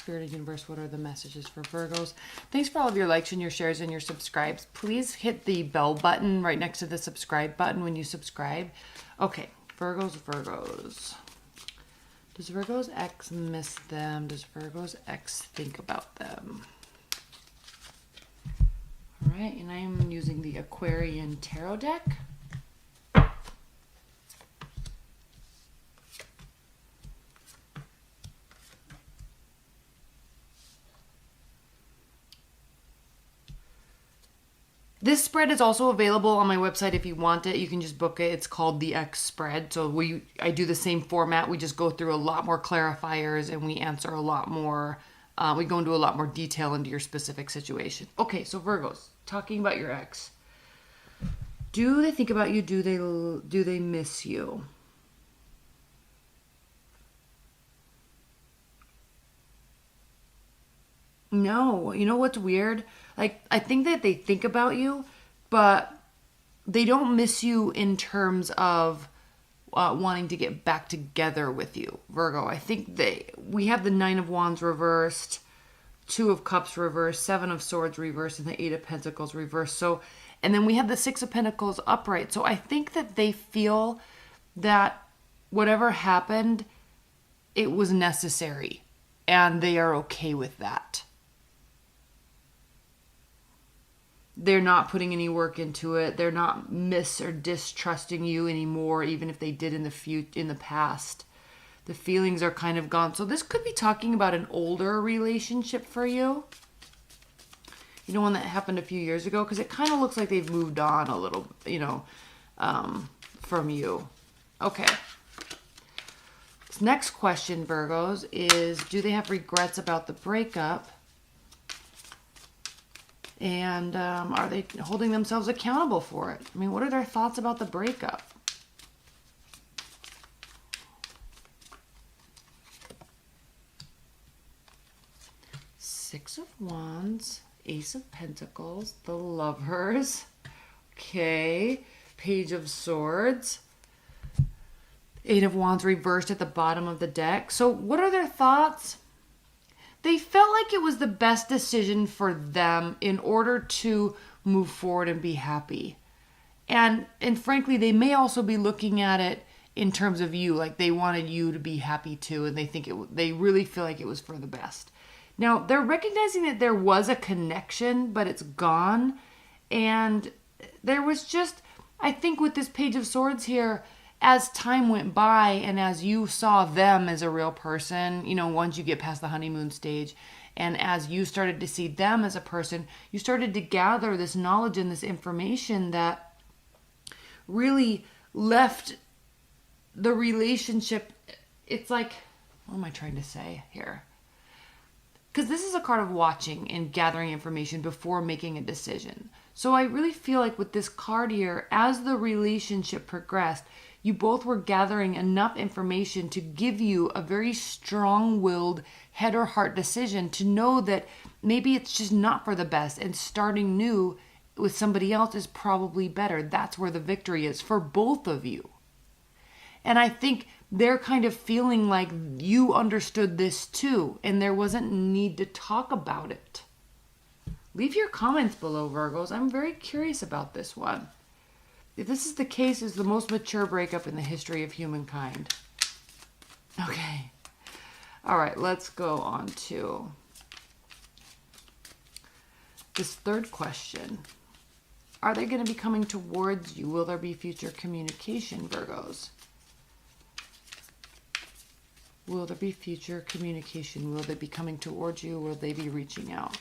Spirit of Universe, what are the messages for Virgos? Thanks for all of your likes and your shares and your subscribes. Please hit the bell button right next to the subscribe button when you subscribe. Okay, Virgos. Does Virgo's ex miss them? Does Virgo's ex think about them? All right, and I'm using the Aquarian Tarot deck. This spread is also available on my website if you want it. You can just book it. It's called the X spread. So I do the same format. We just go through a lot more clarifiers and we answer a lot more. We go into a lot more detail into your specific situation. Okay, so Virgos, talking about your ex. Do they think about you? Do they miss you? No. You know what's weird? Like, I think that they think about you, but they don't miss you in terms of wanting to get back together with you, Virgo. I think we have the Nine of Wands reversed, Two of Cups reversed, Seven of Swords reversed, and the Eight of Pentacles reversed. So, and then we have the Six of Pentacles upright. So I think that they feel that whatever happened, it was necessary, and they are okay with that. They're not putting any work into it. They're not or distrusting you anymore, even if they did in the past. The feelings are kind of gone. So this could be talking about an older relationship for you. You know, one that happened a few years ago, because it kind of looks like they've moved on a little, from you. Okay. This next question, Virgos, is do they have regrets about the breakup? And are they holding themselves accountable for it? I mean, what are their thoughts about the breakup? Six of Wands, Ace of Pentacles, the Lovers. Okay, Page of Swords. Eight of Wands reversed at the bottom of the deck. So what are their thoughts? They felt like it was the best decision for them in order to move forward and be happy. And frankly, they may also be looking at it in terms of you, like they wanted you to be happy too, and they really feel like it was for the best. Now, they're recognizing that there was a connection, but it's gone. And there was just, I think with this Page of Swords here, as time went by and as you saw them as a real person, once you get past the honeymoon stage, and as you started to see them as a person, you started to gather this knowledge and this information that really left the relationship. It's like, what am I trying to say here? Because this is a card of watching and gathering information before making a decision. So I really feel like with this card here, as the relationship progressed, you both were gathering enough information to give you a very strong-willed head or heart decision to know that maybe it's just not for the best, and starting new with somebody else is probably better. That's where the victory is for both of you. And I think they're kind of feeling like you understood this too, and there wasn't need to talk about it. Leave your comments below, Virgos. I'm very curious about this one. If this is the case, it's the most mature breakup in the history of humankind. Okay. All right, let's go on to this third question. Are they going to be coming towards you? Will there be future communication, Virgos? Will there be future communication? Will they be coming towards you? Will they be reaching out?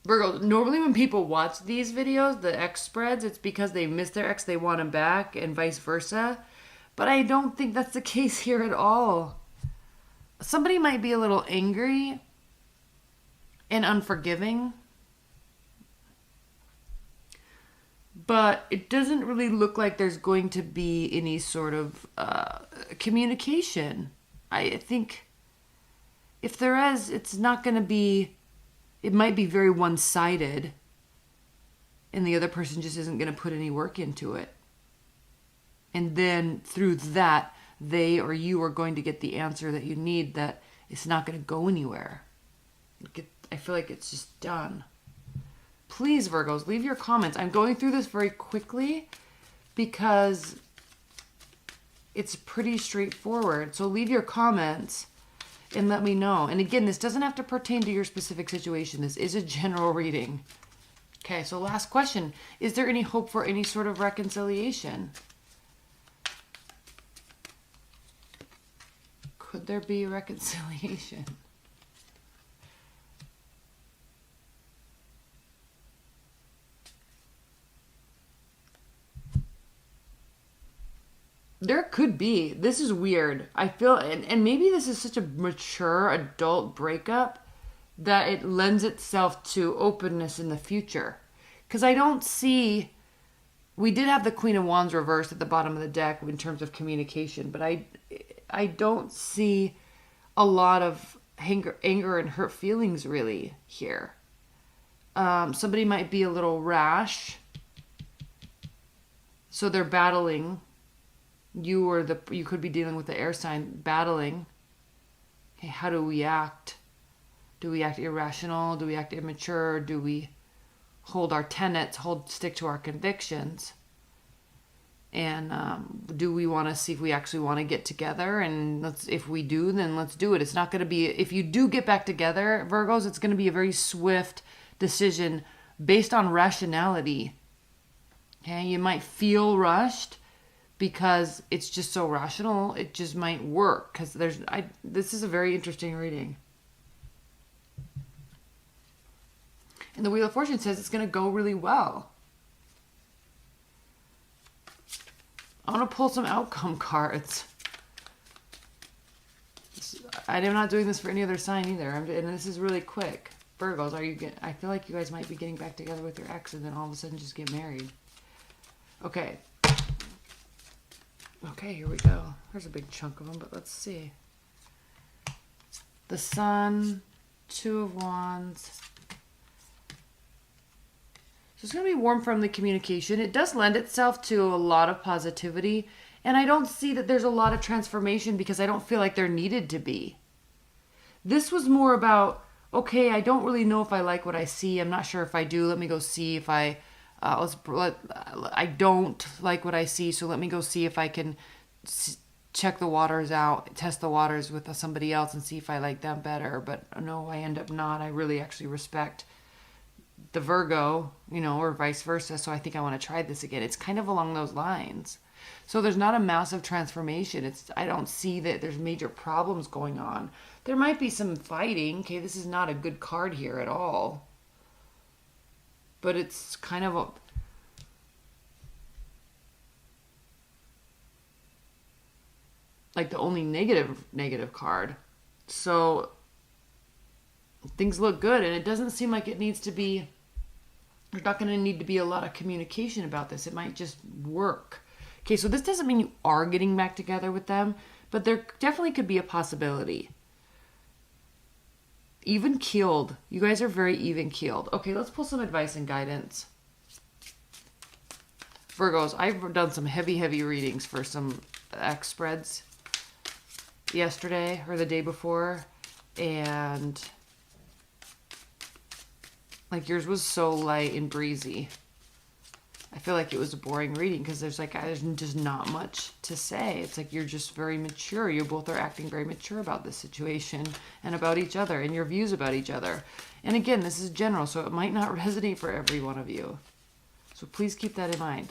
Virgo, normally when people watch these videos, the ex spreads, it's because they miss their ex, they want him back, and vice versa. But I don't think that's the case here at all. Somebody might be a little angry and unforgiving, but it doesn't really look like there's going to be any sort of communication. I think if there is, it's not going to be, it might be very one-sided, and the other person just isn't going to put any work into it. And then through that, they or you are going to get the answer that you need, that it's not going to go anywhere. I feel like it's just done. Please, Virgos, leave your comments. I'm going through this very quickly because it's pretty straightforward. So leave your comments and let me know. And again, this doesn't have to pertain to your specific situation. This is a general reading. Okay, so last question. Is there any hope for any sort of reconciliation? Could there be reconciliation? There could be. This is weird. I feel, and maybe this is such a mature adult breakup that it lends itself to openness in the future. Because I don't see, we did have the Queen of Wands reversed at the bottom of the deck in terms of communication, but I don't see a lot of anger and hurt feelings really here. Somebody might be a little rash. So they're battling. You could be dealing with the air sign, battling. Okay, how do we act? Do we act irrational? Do we act immature? Do we hold our tenets, stick to our convictions? And do we want to see if we actually want to get together? And if we do, then let's do it. It's not going to be, if you do get back together, Virgos, it's going to be a very swift decision based on rationality. Okay, you might feel rushed because it's just so rational. It just might work because this is a very interesting reading. And the Wheel of Fortune says it's going to go really well. I want to pull some outcome cards. I'm not doing this for any other sign either. And this is really quick. Virgos, I feel like you guys might be getting back together with your ex and then all of a sudden just get married. Okay. Okay, here we go. There's a big chunk of them, but let's see. The Sun, Two of Wands. So it's going to be warm, friendly communication. It does lend itself to a lot of positivity. And I don't see that there's a lot of transformation because I don't feel like there needed to be. This was more about, okay, I don't really know if I like what I see. I'm not sure if I do. Let me go see if I don't like what I see. So let me go see if I can check the waters out, test the waters with somebody else and see if I like them better. But no, I end up not. I really actually respect the Virgo, or vice versa. So I think I want to try this again. It's kind of along those lines. So there's not a massive transformation. I don't see that there's major problems going on. There might be some fighting. Okay, this is not a good card here at all. But it's kind of like the only negative card. So things look good, and it doesn't seem like it needs to be, there's not going to need to be a lot of communication about this. It might just work. Okay, so this doesn't mean you are getting back together with them, but there definitely could be a possibility. Even keeled. You guys are very even keeled. Okay, let's pull some advice and guidance. Virgos, I've done some heavy readings for some X spreads yesterday or the day before, and like yours was so light and breezy. I feel like it was a boring reading because there's just not much to say. It's like you're just very mature. You both are acting very mature about this situation and about each other and your views about each other. And again, this is general, so it might not resonate for every one of you. So please keep that in mind.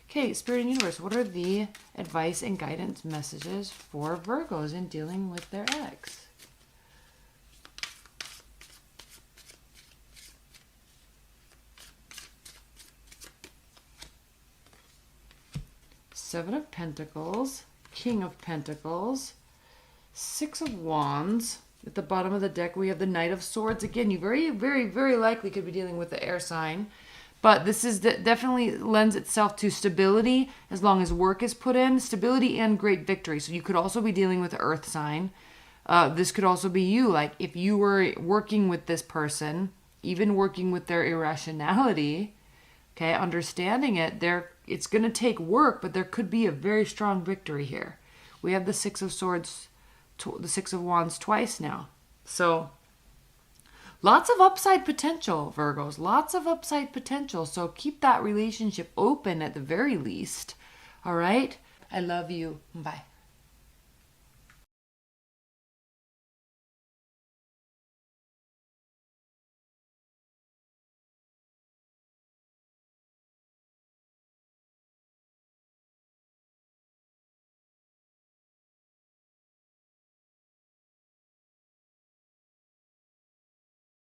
Okay, Spirit and Universe, what are the advice and guidance messages for Virgos in dealing with their ex? Seven of Pentacles, King of Pentacles, Six of Wands. At the bottom of the deck, we have the Knight of Swords. Again, you very likely could be dealing with the air sign. But this is definitely lends itself to stability as long as work is put in. Stability and great victory. So you could also be dealing with the earth sign. This could also be you. Like if you were working with this person, even working with their irrationality, okay, understanding it, it's going to take work, but there could be a very strong victory here. We have the Six of Swords, the Six of Wands twice now. So lots of upside potential, Virgos. Lots of upside potential. So keep that relationship open at the very least. All right? I love you. Bye.